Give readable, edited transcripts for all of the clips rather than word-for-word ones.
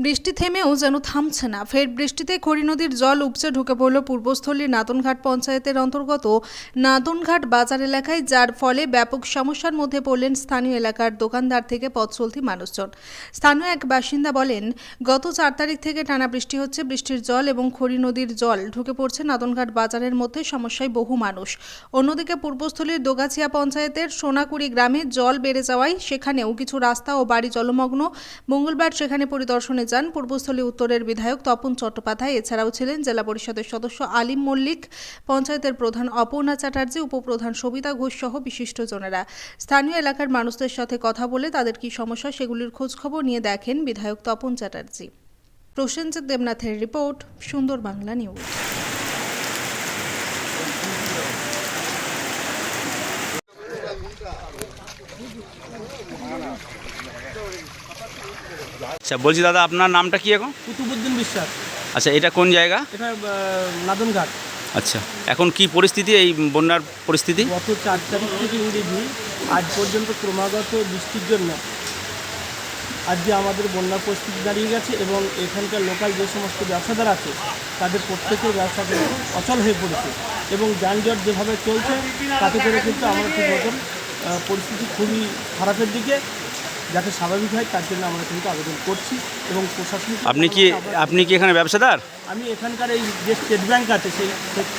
বৃষ্টি থেমেও যেন থামছে না। ফের বৃষ্টিতে খড়ি নদীর জল উপচে ঢুকে পড়ল পূর্বস্থলীর নাতনঘাট পঞ্চায়েতের অন্তর্গত নাতনঘাট বাজার এলাকায়, যার ফলে ব্যাপক সমস্যার মধ্যে পড়লেন স্থানীয় এলাকার দোকানদার থেকে পথ চলতি মানুষজন। স্থানীয় এক বাসিন্দা বলেন, গত 4 তারিখ থেকে টানা বৃষ্টি হচ্ছে। বৃষ্টির জল এবং খড়ি নদীর জল ঢুকে পড়ছে নাতনঘাট বাজারের মধ্যে, সমস্যায় বহু মানুষ। অন্যদিকে পূর্বস্থলীর দোগাছিয়া পঞ্চায়েতের সোনাকুড়ি গ্রামে জল বেড়ে যাওয়ায় সেখানেও কিছু রাস্তা ও বাড়ি জলমগ্ন। মঙ্গলবার সেখানে পরিদর্শনে যান পূর্বস্থলী উত্তরের বিধায়ক তপন চট্টোপাধ্যায়। এছাড়াও ছিলেন জেলা পরিষদের সদস্য আলিম মল্লিক, পঞ্চায়েতের প্রধান অপর্ণা চ্যাটার্জি, উপপ্রধান সবিতা ঘোষ সহ বিশিষ্টজনেরা। স্থানীয় এলাকার মানুষদের সাথে কথা বলে তাদের কি সমস্যা সেগুলির খোঁজখবর নিয়ে দেখেন বিধায়ক তপন চ্যাটার্জি। প্রসেনজিৎ দেবনাথের রিপোর্ট, সুন্দর বাংলা নিউজ। আচ্ছা, বলছি দাদা, আপনার নামটা কি এখন? কুতুবুদ্দিন বিশ্বাস। আচ্ছা, এটা কোন জায়গা? এটা নাদনঘাট। আচ্ছা, এখন কি পরিস্থিতি, এই বন্যার পরিস্থিতি? গত 4 তারিখ থেকে ইংরেজি আজ পর্যন্ত ক্রমাগত বৃষ্টির জন্য আজকে আমাদের বন্যার পরিস্থিতি দাঁড়িয়ে গেছে এবং এখানকার লোকাল যে সমস্ত ব্যবসাদার আছে তাদের প্রত্যেকের ব্যবসা কিন্তু অচল হয়ে পড়েছে এবং যানজট যেভাবে চলছে তাতে করে কিন্তু আমরা ঠিক মতন পরিস্থিতি খুবই খারাপের দিকে। যাতে স্বাভাবিক হয় তার জন্য আমরা কিন্তু আবেদন করছি এবং প্রশাসন। আপনি কি এখানে ব্যবসাদার? আমি এখানকার এই যে স্টেট ব্যাংক আছে সেই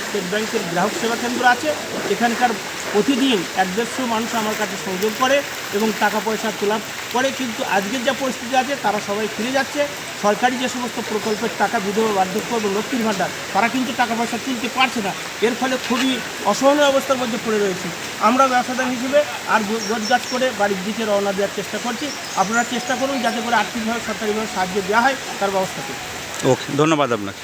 স্টেট ব্যাংকের গ্রাহক সেবা কেন্দ্র আছে, এখানকার প্রতিদিন 150 মানুষ আমার কাছে সংযোগ করে এবং টাকা পয়সা তোলা করে, কিন্তু আজকের যা পরিস্থিতি আছে তারা সবাই ফিরে যাচ্ছে। সরকারি যে সমস্ত প্রকল্পের টাকা, বিধবা, বার্ধক্য এবং লক্ষ্মীর ভাণ্ডার, তারা কিন্তু টাকা পয়সা তুলতে পারছে না। এর ফলে খুবই অসহনীয় অবস্থার মধ্যে পড়ে রয়েছে। আমরা ব্যবসাদার হিসেবে আর গোছগাছ করে বাড়ির দিকে রওনা দেওয়ার চেষ্টা করছি। আপনারা চেষ্টা করুন যাতে করে আর্থিকভাবে সরকারিভাবে সাহায্য দেওয়া হয়, তার ব্যবস্থা করুন। ওকে, ধন্যবাদ আপনাকে।